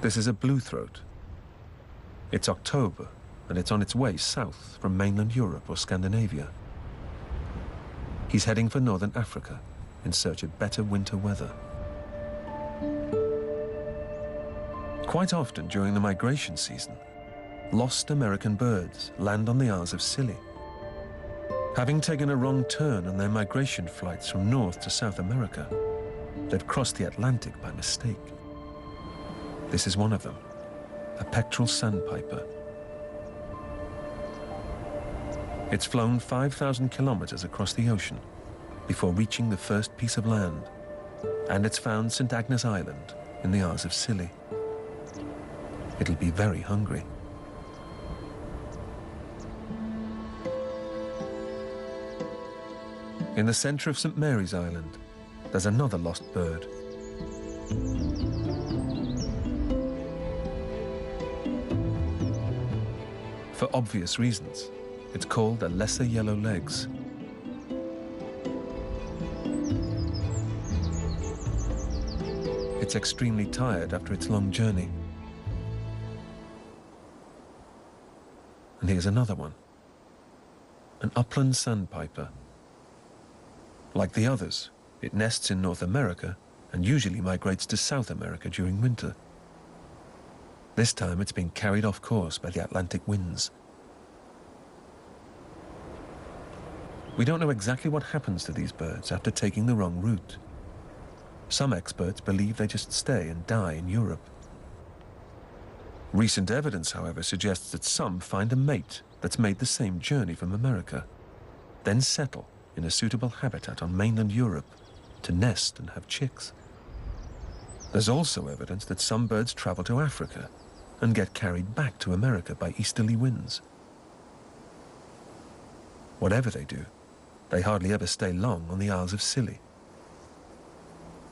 This is a bluethroat. It's October, and it's on its way south from mainland Europe or Scandinavia. He's heading for northern Africa in search of better winter weather. Quite often during the migration season, lost American birds land on the Isles of Scilly. Having taken a wrong turn on their migration flights from North to South America, they've crossed the Atlantic by mistake. This is one of them, a pectoral sandpiper. It's flown 5,000 kilometers across the ocean before reaching the first piece of land, and it's found St. Agnes Island in the Isles of Scilly. It'll be very hungry. In the center of St. Mary's Island, there's another lost bird. For obvious reasons, it's called a lesser yellow legs. It's extremely tired after its long journey. And here's another one, an upland sandpiper. Like the others, it nests in North America and usually migrates to South America during winter. This time it's been carried off course by the Atlantic winds. We don't know exactly what happens to these birds after taking the wrong route. Some experts believe they just stay and die in Europe. Recent evidence, however, suggests that some find a mate that's made the same journey from America, then settle in a suitable habitat on mainland Europe to nest and have chicks. There's also evidence that some birds travel to Africa and get carried back to America by easterly winds. Whatever they do, they hardly ever stay long on the Isles of Scilly.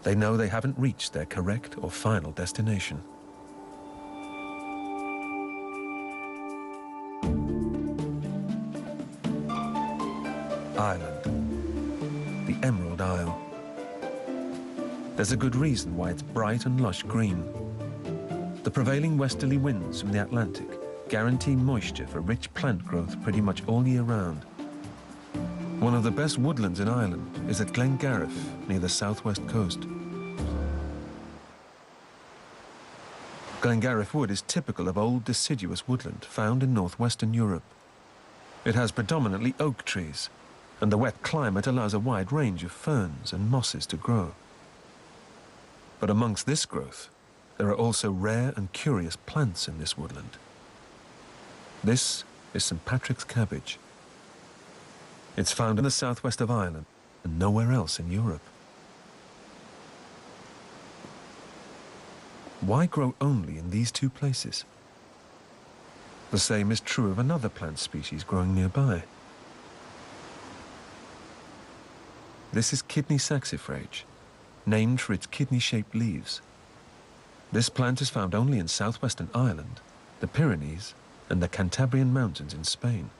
They know they haven't reached their correct or final destination. Ireland, the Emerald Isle. There's a good reason why it's bright and lush green. The prevailing westerly winds from the Atlantic guarantee moisture for rich plant growth pretty much all year round. One of the best woodlands in Ireland is at Glengarriff, near the southwest coast. Glengarriff Wood is typical of old deciduous woodland found in northwestern Europe. It has predominantly oak trees, and the wet climate allows a wide range of ferns and mosses to grow. But amongst this growth, there are also rare and curious plants in this woodland. This is St. Patrick's cabbage. It's found in the southwest of Ireland and nowhere else in Europe. Why grow only in these two places? The same is true of another plant species growing nearby. This is kidney saxifrage, named for its kidney-shaped leaves. This plant is found only in southwestern Ireland, the Pyrenees, and the Cantabrian Mountains in Spain.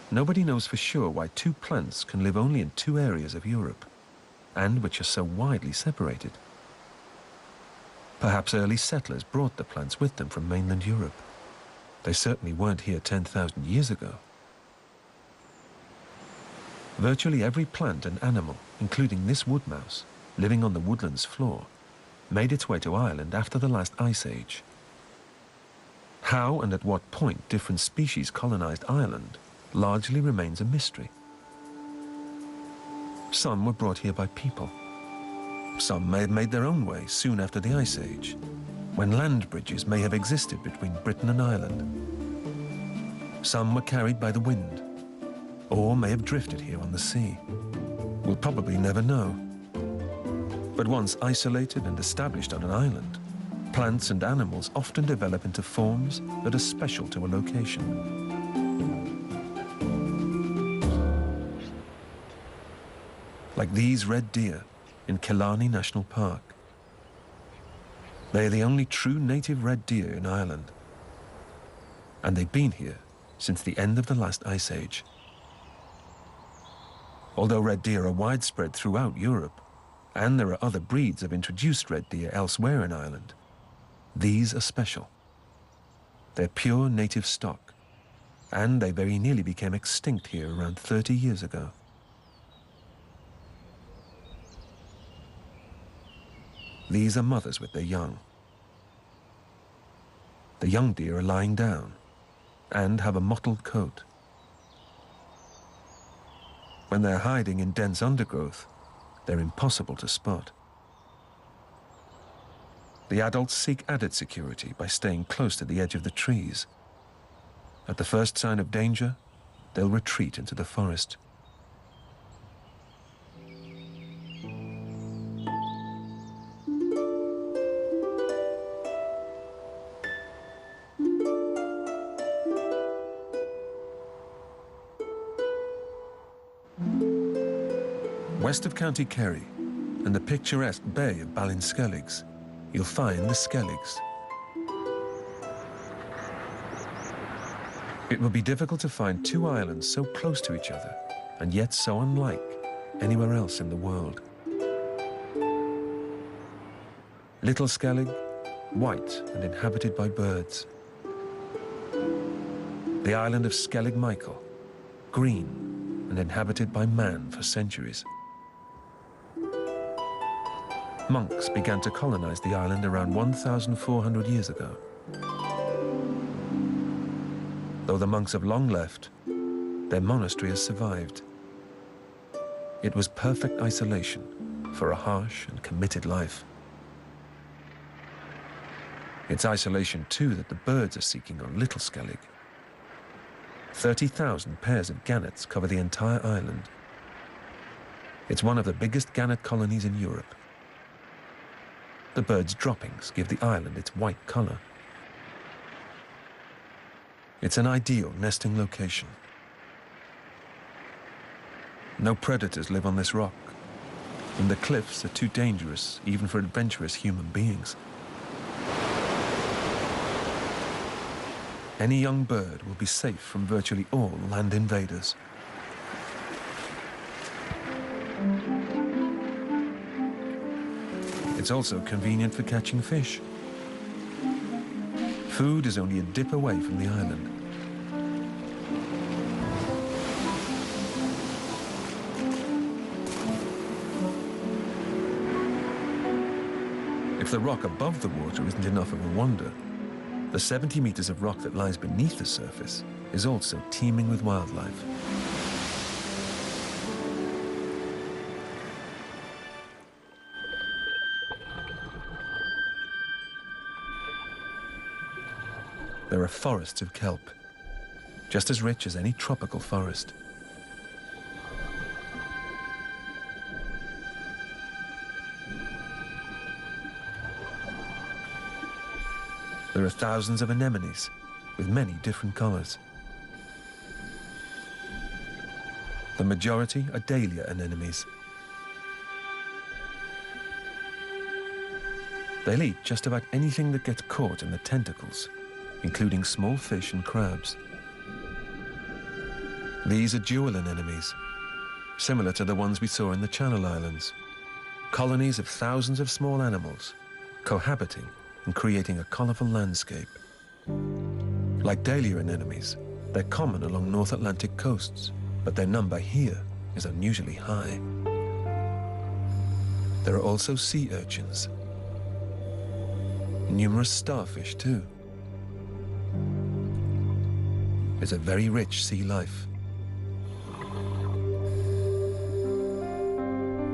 Nobody knows for sure why two plants can live only in two areas of Europe, and which are so widely separated. Perhaps early settlers brought the plants with them from mainland Europe. They certainly weren't here 10,000 years ago. Virtually every plant and animal, including this wood mouse, living on the woodland's floor, made its way to Ireland after the last ice age. How and at what point different species colonized Ireland largely remains a mystery. Some were brought here by people. Some may have made their own way soon after the Ice Age, when land bridges may have existed between Britain and Ireland. Some were carried by the wind, or may have drifted here on the sea. We'll probably never know. But once isolated and established on an island, plants and animals often develop into forms that are special to a location. Like these red deer in Killarney National Park. They are the only true native red deer in Ireland. And they've been here since the end of the last ice age. Although red deer are widespread throughout Europe, And there are other breeds of introduced red deer elsewhere in Ireland. These are special. They're pure native stock, and they very nearly became extinct here around 30 years ago. These are mothers with their young. The young deer are lying down and have a mottled coat. When they're hiding in dense undergrowth, they're impossible to spot. The adults seek added security by staying close to the edge of the trees. At the first sign of danger, they'll retreat into the forest. West of County Kerry and the picturesque bay of Ballinskelligs, you'll find the Skelligs. It would be difficult to find two islands so close to each other and yet so unlike anywhere else in the world. Little Skellig, white and inhabited by birds. The island of Skellig Michael, green and inhabited by man for centuries. Monks began to colonize the island around 1,400 years ago. Though the monks have long left, their monastery has survived. It was perfect isolation for a harsh and committed life. It's isolation, too, that the birds are seeking on Little Skellig. 30,000 pairs of gannets cover the entire island. It's one of the biggest gannet colonies in Europe. The birds' droppings give the island its white color. It's an ideal nesting location. No predators live on this rock, and the cliffs are too dangerous even for adventurous human beings. Any young bird will be safe from virtually all land invaders. It's also convenient for catching fish. Food is only a dip away from the island. If the rock above the water isn't enough of a wonder, the 70 meters of rock that lies beneath the surface is also teeming with wildlife. There are forests of kelp, just as rich as any tropical forest. There are thousands of anemones with many different colors. The majority are dahlia anemones. They'll eat just about anything that gets caught in the tentacles, including small fish and crabs. These are jewel anemones, similar to the ones we saw in the Channel Islands. Colonies of thousands of small animals cohabiting and creating a colorful landscape. Like dahlia anemones, they're common along North Atlantic coasts, but their number here is unusually high. There are also sea urchins. Numerous starfish, too. It's a very rich sea life.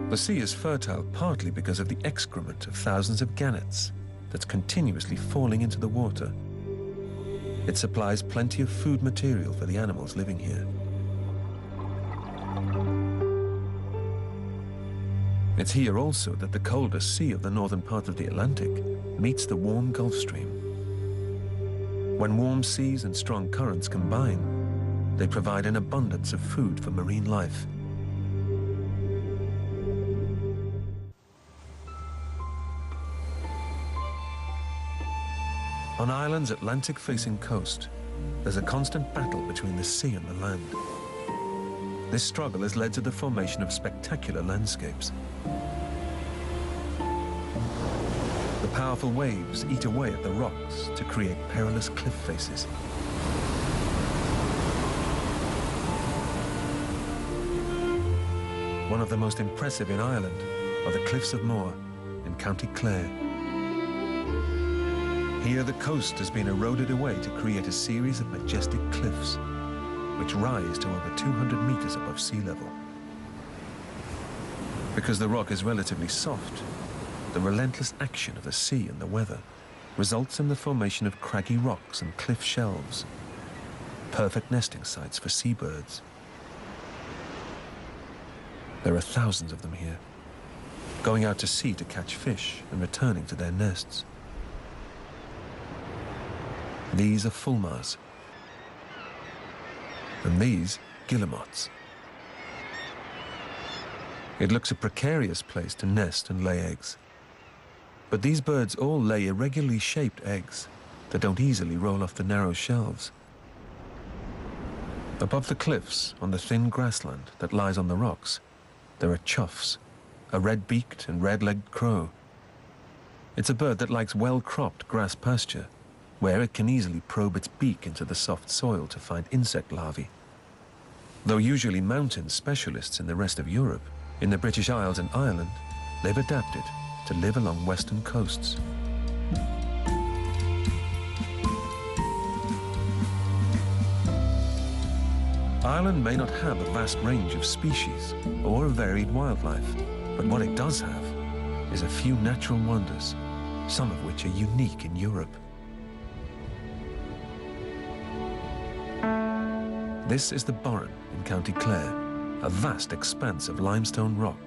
The sea is fertile partly because of the excrement of thousands of gannets that's continuously falling into the water. It supplies plenty of food material for the animals living here. It's here also that the coldest sea of the northern part of the Atlantic meets the warm Gulf Stream. When warm seas and strong currents combine, they provide an abundance of food for marine life. On Ireland's Atlantic-facing coast, there's a constant battle between the sea and the land. This struggle has led to the formation of spectacular landscapes. Powerful waves eat away at the rocks to create perilous cliff faces. One of the most impressive in Ireland are the Cliffs of Moher in County Clare. Here the coast has been eroded away to create a series of majestic cliffs which rise to over 200 meters above sea level. Because the rock is relatively soft, the relentless action of the sea and the weather results in the formation of craggy rocks and cliff shelves, perfect nesting sites for seabirds. There are thousands of them here, going out to sea to catch fish and returning to their nests. These are fulmars, and these guillemots. It looks a precarious place to nest and lay eggs. But these birds all lay irregularly shaped eggs that don't easily roll off the narrow shelves. Above the cliffs, on the thin grassland that lies on the rocks, there are choughs, a red-beaked and red-legged crow. It's a bird that likes well-cropped grass pasture, where it can easily probe its beak into the soft soil to find insect larvae. Though usually mountain specialists in the rest of Europe, in the British Isles and Ireland, they've adapted to live along western coasts. Ireland may not have a vast range of species or a varied wildlife, but what it does have is a few natural wonders, some of which are unique in Europe. This is the Burren in County Clare, a vast expanse of limestone rock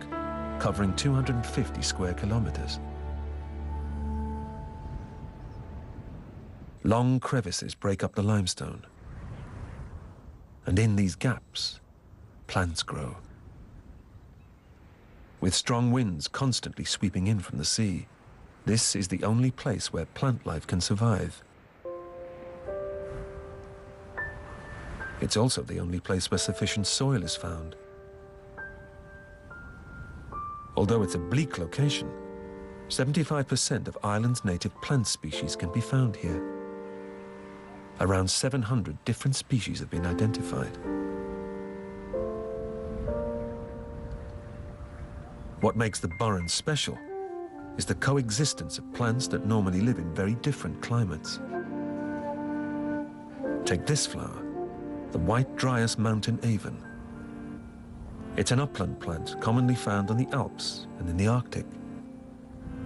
covering 250 square kilometers. Long crevices break up the limestone, and in these gaps, plants grow. With strong winds constantly sweeping in from the sea, this is the only place where plant life can survive. It's also the only place where sufficient soil is found. Although it's a bleak location, 75% of Ireland's native plant species can be found here. Around 700 different species have been identified. What makes the Burren special is the coexistence of plants that normally live in very different climates. Take this flower, the white dryas mountain avon. It's an upland plant commonly found on the Alps and in the Arctic.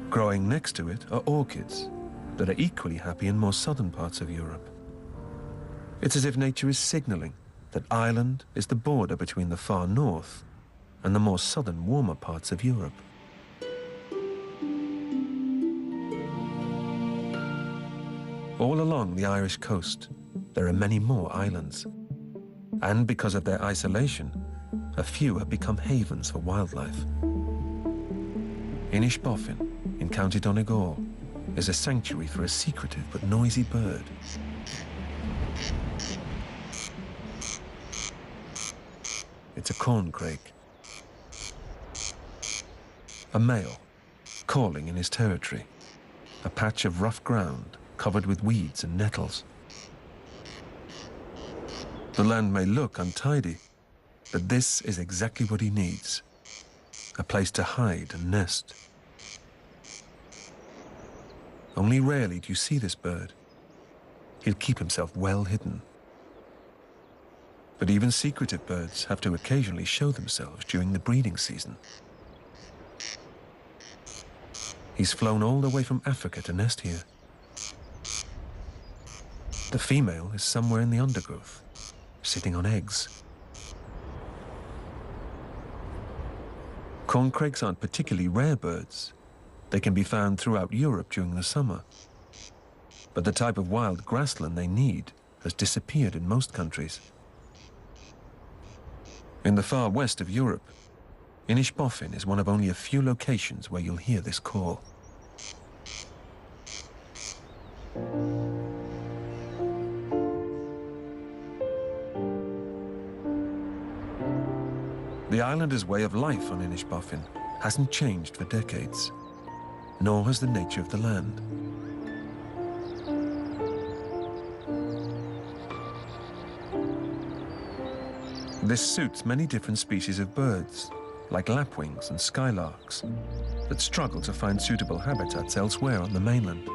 Growing next to it are orchids that are equally happy in more southern parts of Europe. It's as if nature is signaling that Ireland is the border between the far north and the more southern, warmer parts of Europe. All along the Irish coast, there are many more islands. And because of their isolation, a few have become havens for wildlife. Inishbofin, in County Donegal, is a sanctuary for a secretive but noisy bird. It's a corncrake, a male calling in his territory, a patch of rough ground covered with weeds and nettles. The land may look untidy, but this is exactly what he needs, a place to hide and nest. Only rarely do you see this bird. He'll keep himself well hidden. But even secretive birds have to occasionally show themselves during the breeding season. He's flown all the way from Africa to nest here. The female is somewhere in the undergrowth, sitting on eggs. Corncrakes aren't particularly rare birds. They can be found throughout Europe during the summer. But the type of wild grassland they need has disappeared in most countries. In the far west of Europe, Inishbofin is one of only a few locations where you'll hear this call. The islanders' way of life on Inishbofin hasn't changed for decades. nor has the nature of the land. This suits many different species of birds, like lapwings and skylarks, that struggle to find suitable habitats elsewhere on the mainland.